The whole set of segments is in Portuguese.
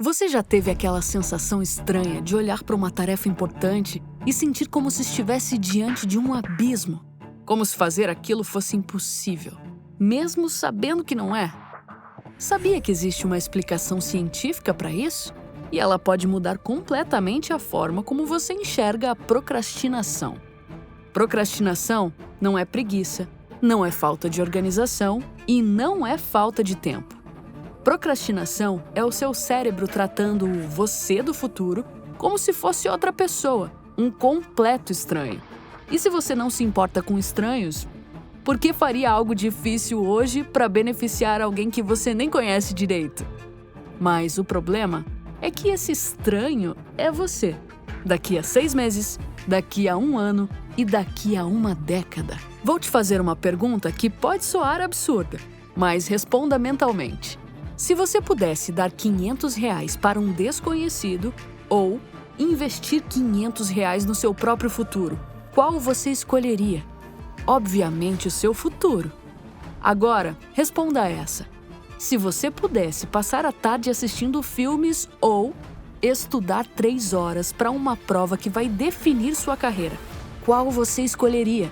Você já teve aquela sensação estranha de olhar para uma tarefa importante e sentir como se estivesse diante de um abismo? Como se fazer aquilo fosse impossível, mesmo sabendo que não é? Sabia que existe uma explicação científica para isso? E ela pode mudar completamente a forma como você enxerga a procrastinação. Procrastinação não é preguiça, não é falta de organização e não é falta de tempo. Procrastinação é o seu cérebro tratando o você do futuro como se fosse outra pessoa, um completo estranho. E se você não se importa com estranhos, por que faria algo difícil hoje para beneficiar alguém que você nem conhece direito? Mas o problema é que esse estranho é você. Daqui a 6 meses, daqui a 1 ano e daqui a 1 década. Vou te fazer uma pergunta que pode soar absurda, mas responda mentalmente. Se você pudesse dar R$500 para um desconhecido ou investir R$500 no seu próprio futuro, qual você escolheria? Obviamente o seu futuro. Agora, responda essa. Se você pudesse passar a tarde assistindo filmes ou estudar 3 horas para uma prova que vai definir sua carreira, qual você escolheria?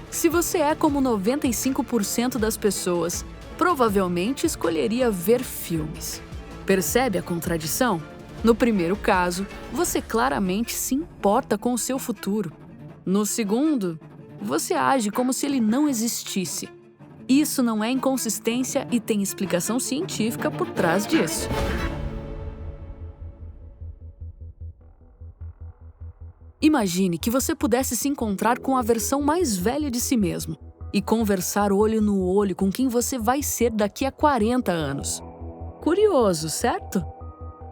Se você é como 95% das pessoas, provavelmente escolheria ver filmes. Percebe a contradição? No primeiro caso, você claramente se importa com o seu futuro. No segundo, você age como se ele não existisse. Isso não é inconsistência e tem explicação científica por trás disso. Imagine que você pudesse se encontrar com a versão mais velha de si mesmo e conversar olho no olho com quem você vai ser daqui a 40 anos. Curioso, certo?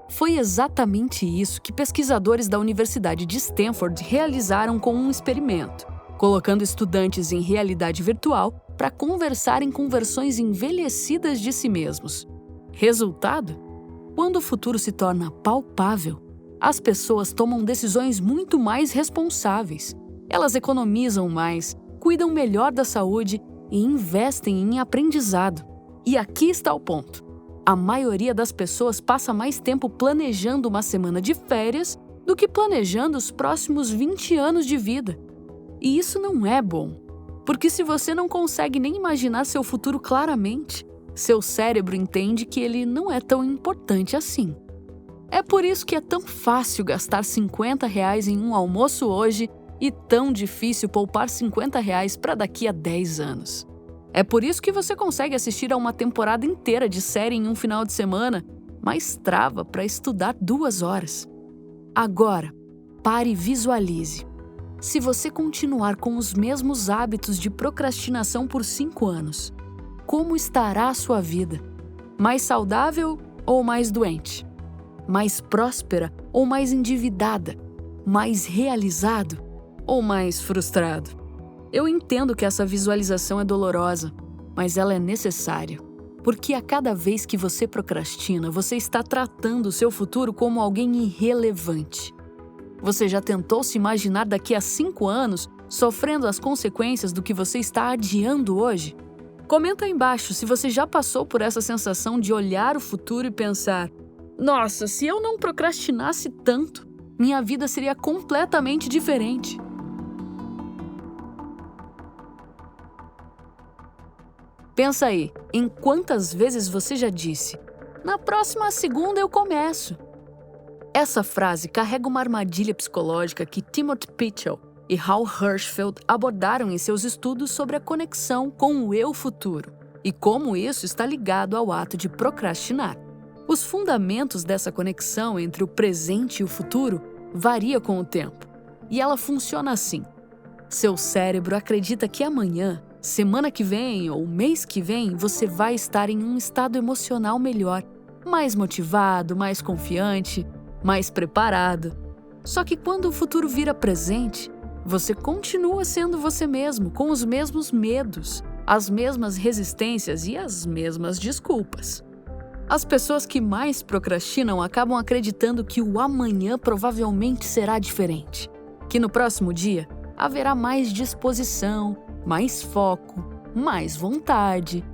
Foi exatamente isso que pesquisadores da Universidade de Stanford realizaram com um experimento, colocando estudantes em realidade virtual para conversarem com versões envelhecidas de si mesmos. Resultado? Quando o futuro se torna palpável, as pessoas tomam decisões muito mais responsáveis. Elas economizam mais, cuidam melhor da saúde e investem em aprendizado. E aqui está o ponto. A maioria das pessoas passa mais tempo planejando uma semana de férias do que planejando os próximos 20 anos de vida. E isso não é bom, porque se você não consegue nem imaginar seu futuro claramente, seu cérebro entende que ele não é tão importante assim. É por isso que é tão fácil gastar R$50 em um almoço hoje e tão difícil poupar R$50 para daqui a 10 anos. É por isso que você consegue assistir a uma temporada inteira de série em um final de semana, mas trava para estudar 2 horas. Agora, pare e visualize. Se você continuar com os mesmos hábitos de procrastinação por 5 anos, como estará a sua vida? Mais saudável ou mais doente? Mais próspera ou mais endividada? Mais realizado ou mais frustrado? Eu entendo que essa visualização é dolorosa, mas ela é necessária. Porque a cada vez que você procrastina, você está tratando o seu futuro como alguém irrelevante. Você já tentou se imaginar daqui a 5 anos sofrendo as consequências do que você está adiando hoje? Comenta aí embaixo se você já passou por essa sensação de olhar o futuro e pensar: nossa, se eu não procrastinasse tanto, minha vida seria completamente diferente. Pensa aí, em quantas vezes você já disse: na próxima segunda eu começo. Essa frase carrega uma armadilha psicológica que Timothy Pitchell e Hal Hershfield abordaram em seus estudos sobre a conexão com o eu futuro e como isso está ligado ao ato de procrastinar. Os fundamentos dessa conexão entre o presente e o futuro varia com o tempo, e ela funciona assim. Seu cérebro acredita que amanhã, semana que vem ou mês que vem, você vai estar em um estado emocional melhor, mais motivado, mais confiante, mais preparado. Só que quando o futuro vira presente, você continua sendo você mesmo, com os mesmos medos, as mesmas resistências e as mesmas desculpas. As pessoas que mais procrastinam acabam acreditando que o amanhã provavelmente será diferente, que no próximo dia haverá mais disposição, mais foco, mais vontade.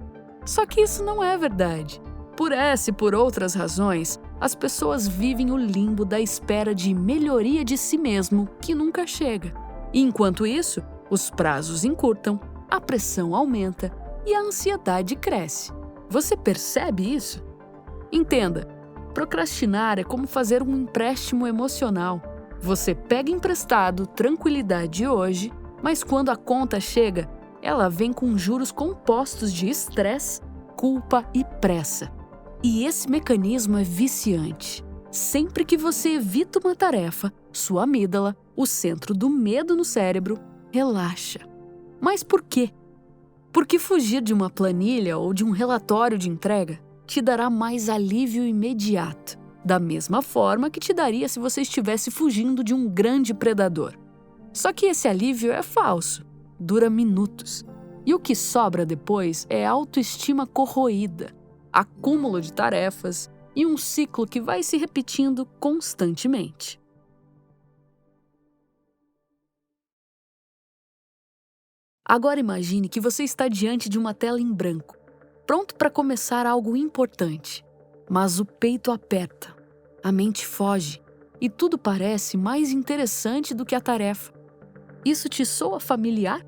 Só que isso não é verdade. Por essa e por outras razões, as pessoas vivem o limbo da espera de melhoria de si mesmo que nunca chega. E enquanto isso, os prazos encurtam, a pressão aumenta e a ansiedade cresce. Você percebe isso? Entenda, procrastinar é como fazer um empréstimo emocional. Você pega emprestado tranquilidade hoje, mas quando a conta chega, ela vem com juros compostos de estresse, culpa e pressa. E esse mecanismo é viciante. Sempre que você evita uma tarefa, sua amígdala, o centro do medo no cérebro, relaxa. Mas por quê? Porque fugir de uma planilha ou de um relatório de entrega te dará mais alívio imediato, da mesma forma que te daria se você estivesse fugindo de um grande predador. Só que esse alívio é falso, dura minutos. E o que sobra depois é autoestima corroída, acúmulo de tarefas e um ciclo que vai se repetindo constantemente. Agora imagine que você está diante de uma tela em branco, pronto para começar algo importante, mas o peito aperta, a mente foge e tudo parece mais interessante do que a tarefa. Isso te soa familiar?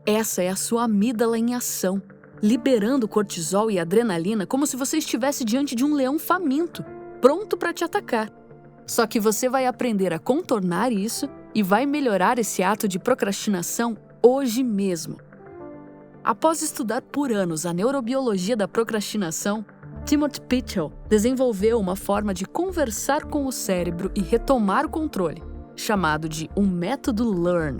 Essa é a sua amígdala em ação, liberando cortisol e adrenalina como se você estivesse diante de um leão faminto, pronto para te atacar. Só que você vai aprender a contornar isso e vai melhorar esse ato de procrastinação hoje mesmo. Após estudar por anos a neurobiologia da procrastinação, Timothy Pychyl desenvolveu uma forma de conversar com o cérebro e retomar o controle, chamado de um método LEARN.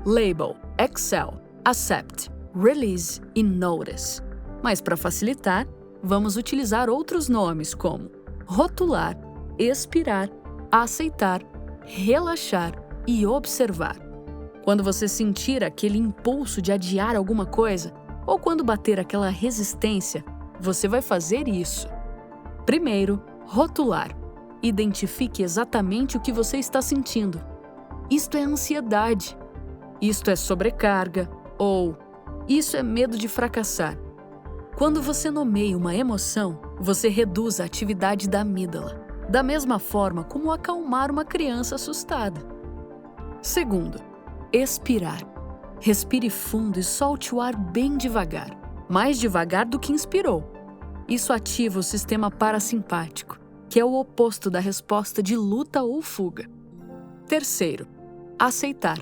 Label, Excel, Accept, Release e Notice. Mas para facilitar, vamos utilizar outros nomes como rotular, expirar, aceitar, relaxar e observar. Quando você sentir aquele impulso de adiar alguma coisa, ou quando bater aquela resistência, você vai fazer isso. Primeiro, rotular. Identifique exatamente o que você está sentindo. Isto é ansiedade. Isto é sobrecarga. Ou isso é medo de fracassar. Quando você nomeia uma emoção, você reduz a atividade da amígdala, da mesma forma como acalmar uma criança assustada. Segundo, expirar. Respire fundo e solte o ar bem devagar, mais devagar do que inspirou. Isso ativa o sistema parasimpático, que é o oposto da resposta de luta ou fuga. Terceiro, aceitar.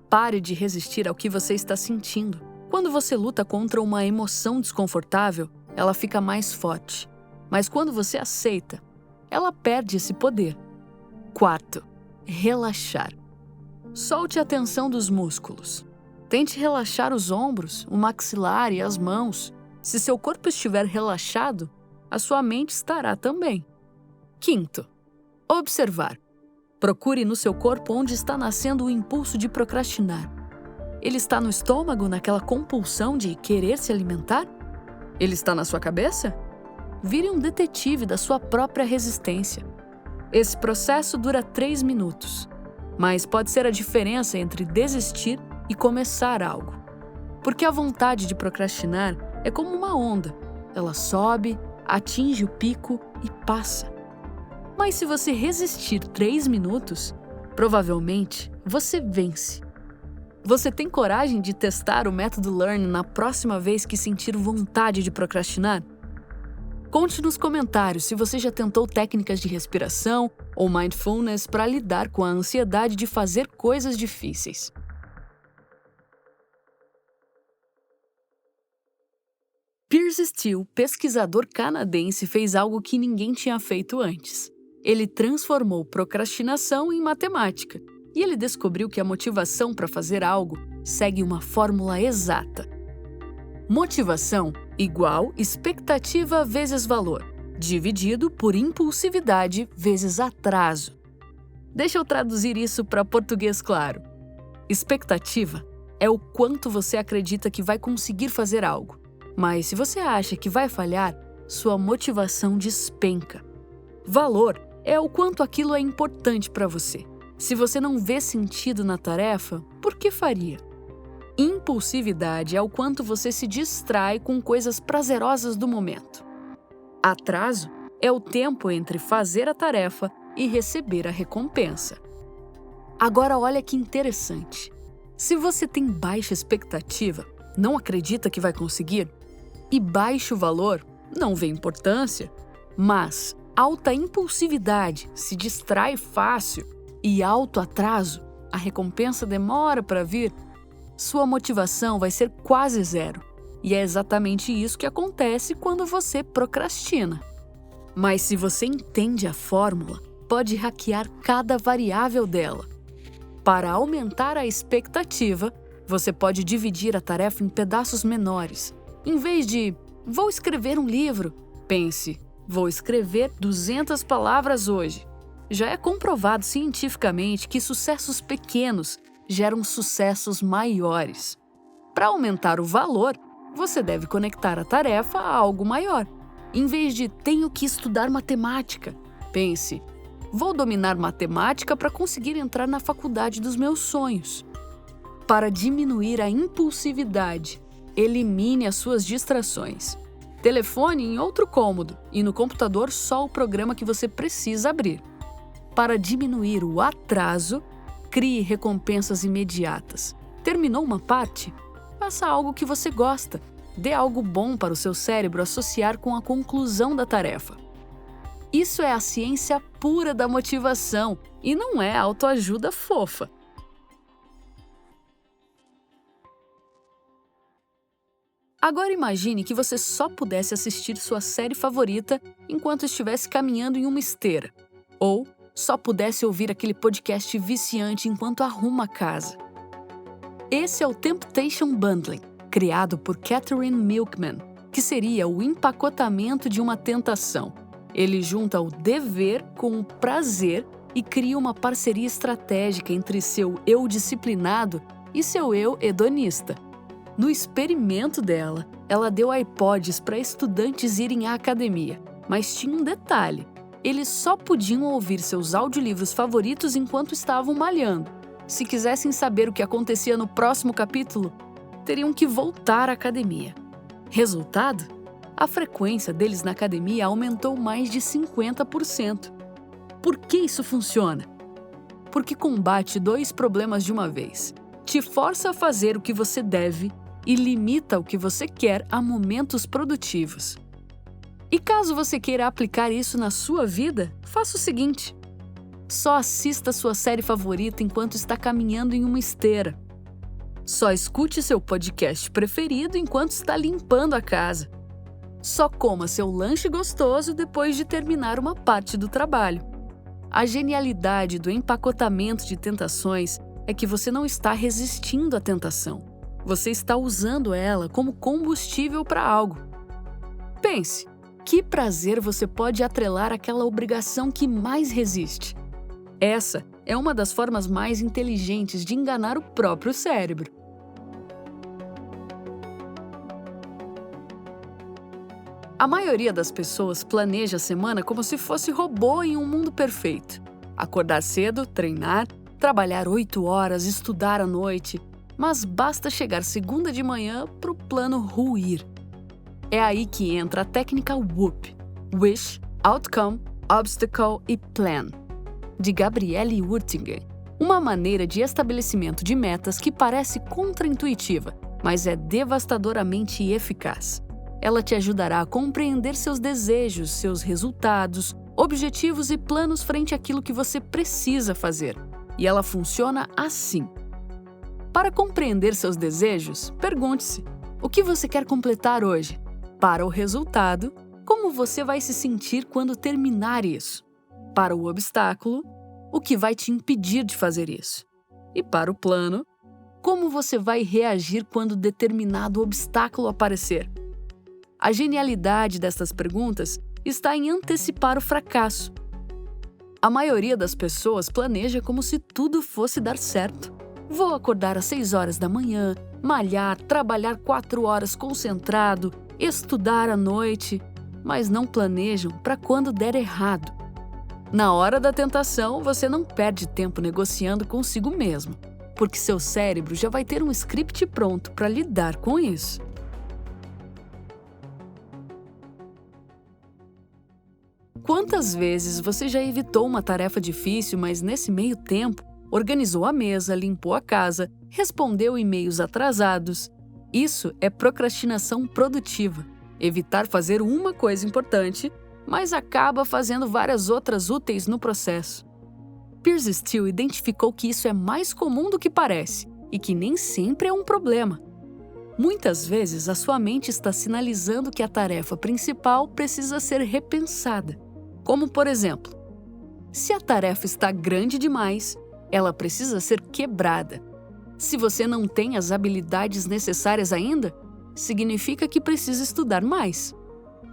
Pare de resistir ao que você está sentindo. Quando você luta contra uma emoção desconfortável, ela fica mais forte. Mas quando você aceita, ela perde esse poder. Quarto, relaxar. Solte a tensão dos músculos. Tente relaxar os ombros, o maxilar e as mãos. Se seu corpo estiver relaxado, a sua mente estará também. Quinto, observar. Procure no seu corpo onde está nascendo o impulso de procrastinar. Ele está no estômago, naquela compulsão de querer se alimentar? Ele está na sua cabeça? Vire um detetive da sua própria resistência. Esse processo dura 3 minutos, mas pode ser a diferença entre desistir e começar algo. Porque a vontade de procrastinar é como uma onda. Ela sobe, atinge o pico e passa. Mas se você resistir 3 minutos, provavelmente você vence. Você tem coragem de testar o método LEARN na próxima vez que sentir vontade de procrastinar? Conte nos comentários se você já tentou técnicas de respiração ou mindfulness para lidar com a ansiedade de fazer coisas difíceis. Piers Steel, pesquisador canadense, fez algo que ninguém tinha feito antes. Ele transformou procrastinação em matemática, e ele descobriu que a motivação para fazer algo segue uma fórmula exata. Motivação igual expectativa vezes valor, dividido por impulsividade vezes atraso. Deixa eu traduzir isso para português claro. Expectativa é o quanto você acredita que vai conseguir fazer algo, mas se você acha que vai falhar, sua motivação despenca. Valor é o quanto aquilo é importante para você. Se você não vê sentido na tarefa, por que faria? Impulsividade é o quanto você se distrai com coisas prazerosas do momento. Atraso É o tempo entre fazer a tarefa e receber a recompensa. Agora olha que interessante. Se você tem baixa expectativa, não acredita que vai conseguir, e baixo valor, não vê importância, mas alta impulsividade, se distrai fácil, e alto atraso, a recompensa demora para vir, sua motivação vai ser quase zero. E é exatamente isso que acontece quando você procrastina. Mas se você entende a fórmula, pode hackear cada variável dela. Para aumentar a expectativa, você pode dividir a tarefa em pedaços menores. Em vez de "vou escrever um livro", pense "vou escrever 200 palavras hoje". Já é comprovado cientificamente que sucessos pequenos geram sucessos maiores. Para aumentar o valor, você deve conectar a tarefa a algo maior. Em vez de "tenho que estudar matemática", pense "vou dominar matemática para conseguir entrar na faculdade dos meus sonhos". Para diminuir a impulsividade, elimine as suas distrações. Telefone em outro cômodo e no computador só o programa que você precisa abrir. Para diminuir o atraso, crie recompensas imediatas. Terminou uma parte? Faça algo que você gosta. Dê algo bom para o seu cérebro associar com a conclusão da tarefa. Isso é a ciência pura da motivação e não é autoajuda fofa. Agora imagine que você só pudesse assistir sua série favorita enquanto estivesse caminhando em uma esteira. Ou só pudesse ouvir aquele podcast viciante enquanto arruma a casa. Esse é o Temptation Bundling, criado por Catherine Milkman, que seria o empacotamento de uma tentação. Ele junta o dever com o prazer e cria uma parceria estratégica entre seu eu disciplinado e seu eu hedonista. No experimento dela, ela deu iPods para estudantes irem à academia, mas tinha um detalhe: eles só podiam ouvir seus audiolivros favoritos enquanto estavam malhando. Se quisessem saber o que acontecia no próximo capítulo, teriam que voltar à academia. Resultado? A frequência deles na academia aumentou mais de 50%. Por que isso funciona? Porque combate 2 problemas de uma vez. Te força a fazer o que você deve e limita o que você quer a momentos produtivos. E caso você queira aplicar isso na sua vida, faça o seguinte: só assista sua série favorita enquanto está caminhando em uma esteira. Só escute seu podcast preferido enquanto está limpando a casa. Só coma seu lanche gostoso depois de terminar uma parte do trabalho. A genialidade do empacotamento de tentações é que você não está resistindo à tentação. Você está usando ela como combustível para algo. Pense, que prazer você pode atrelar àquela obrigação que mais resiste? Essa é uma das formas mais inteligentes de enganar o próprio cérebro. A maioria das pessoas planeja a semana como se fosse robô em um mundo perfeito. Acordar cedo, treinar, trabalhar 8 horas, estudar à noite. Mas basta chegar segunda de manhã para o plano ruir. É aí que entra a técnica WOOP, Wish, Outcome, Obstacle e Plan, de Gabriele Urtinger. Uma maneira de estabelecimento de metas que parece contraintuitiva, mas é devastadoramente eficaz. Ela te ajudará a compreender seus desejos, seus resultados, objetivos e planos frente àquilo que você precisa fazer. E ela funciona assim. Para compreender seus desejos, pergunte-se: o que você quer completar hoje? Para o resultado, como você vai se sentir quando terminar isso? Para o obstáculo, o que vai te impedir de fazer isso? E para o plano, como você vai reagir quando determinado obstáculo aparecer? A genialidade destas perguntas está em antecipar o fracasso. A maioria das pessoas planeja como se tudo fosse dar certo. Vou acordar às 6 horas da manhã, malhar, trabalhar 4 horas concentrado, estudar à noite, mas não planejam para quando der errado. Na hora da tentação, você não perde tempo negociando consigo mesmo, porque seu cérebro já vai ter um script pronto para lidar com isso. Quantas vezes você já evitou uma tarefa difícil, mas nesse meio tempo, organizou a mesa, limpou a casa, respondeu e-mails atrasados? Isso é procrastinação produtiva. Evitar fazer uma coisa importante, mas acaba fazendo várias outras úteis no processo. Piers Steel identificou que isso é mais comum do que parece e que nem sempre é um problema. Muitas vezes, a sua mente está sinalizando que a tarefa principal precisa ser repensada. Como, por exemplo, se a tarefa está grande demais, ela precisa ser quebrada. Se você não tem as habilidades necessárias ainda, significa que precisa estudar mais.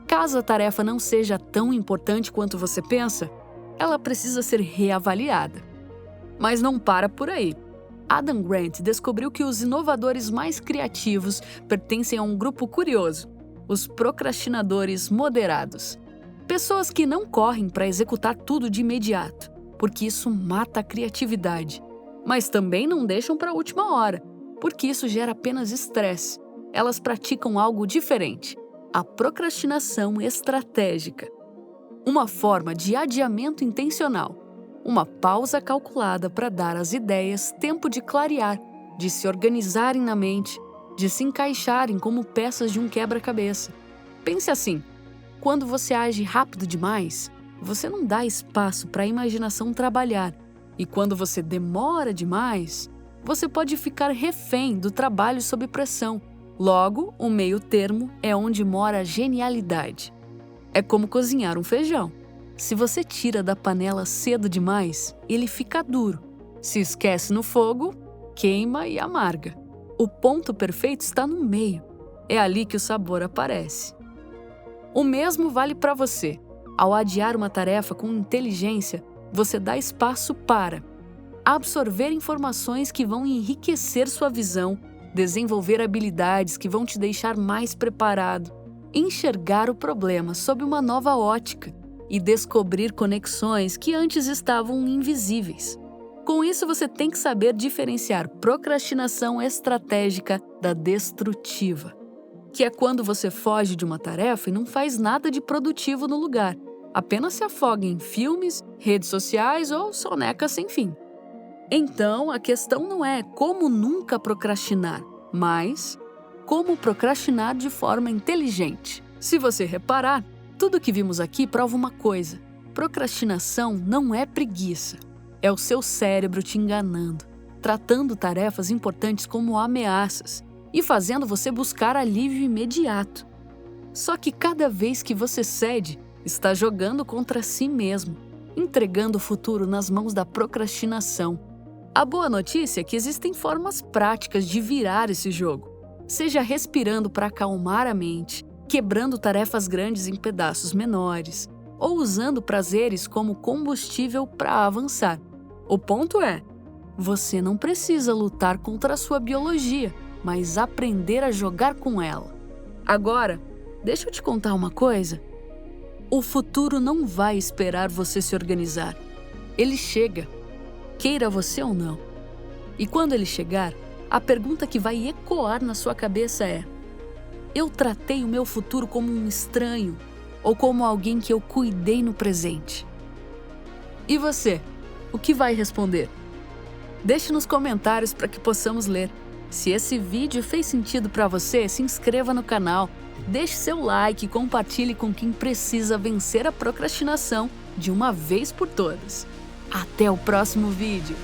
Caso a tarefa não seja tão importante quanto você pensa, ela precisa ser reavaliada. Mas não para por aí. Adam Grant descobriu que os inovadores mais criativos pertencem a um grupo curioso, os procrastinadores moderados. Pessoas que não correm para executar tudo de imediato, porque isso mata a criatividade. Mas também não deixam para a última hora, porque isso gera apenas estresse. Elas praticam algo diferente, a procrastinação estratégica. Uma forma de adiamento intencional, uma pausa calculada para dar às ideias tempo de clarear, de se organizarem na mente, de se encaixarem como peças de um quebra-cabeça. Pense assim, quando você age rápido demais, você não dá espaço para a imaginação trabalhar. E quando você demora demais, você pode ficar refém do trabalho sob pressão. Logo, o meio termo é onde mora a genialidade. É como cozinhar um feijão. Se você tira da panela cedo demais, ele fica duro. Se esquece no fogo, queima e amarga. O ponto perfeito está no meio. É ali que o sabor aparece. O mesmo vale para você. Ao adiar uma tarefa com inteligência, você dá espaço para absorver informações que vão enriquecer sua visão, desenvolver habilidades que vão te deixar mais preparado, enxergar o problema sob uma nova ótica e descobrir conexões que antes estavam invisíveis. Com isso, você tem que saber diferenciar procrastinação estratégica da destrutiva, que é quando você foge de uma tarefa e não faz nada de produtivo no lugar, apenas se afoga em filmes, redes sociais ou soneca sem fim. Então, a questão não é como nunca procrastinar, mas como procrastinar de forma inteligente. Se você reparar, tudo que vimos aqui prova uma coisa: procrastinação não é preguiça. É o seu cérebro te enganando, tratando tarefas importantes como ameaças e fazendo você buscar alívio imediato. Só que cada vez que você cede, está jogando contra si mesmo, entregando o futuro nas mãos da procrastinação. A boa notícia é que existem formas práticas de virar esse jogo. Seja respirando para acalmar a mente, quebrando tarefas grandes em pedaços menores, ou usando prazeres como combustível para avançar. O ponto é, você não precisa lutar contra a sua biologia, mas aprender a jogar com ela. Agora, deixa eu te contar uma coisa. O futuro não vai esperar você se organizar. Ele chega, queira você ou não. E quando ele chegar, a pergunta que vai ecoar na sua cabeça é: eu tratei o meu futuro como um estranho ou como alguém que eu cuidei no presente? E você, o que vai responder? Deixe nos comentários para que possamos ler. Se esse vídeo fez sentido para você, se inscreva no canal, deixe seu like e compartilhe com quem precisa vencer a procrastinação de uma vez por todas. Até o próximo vídeo!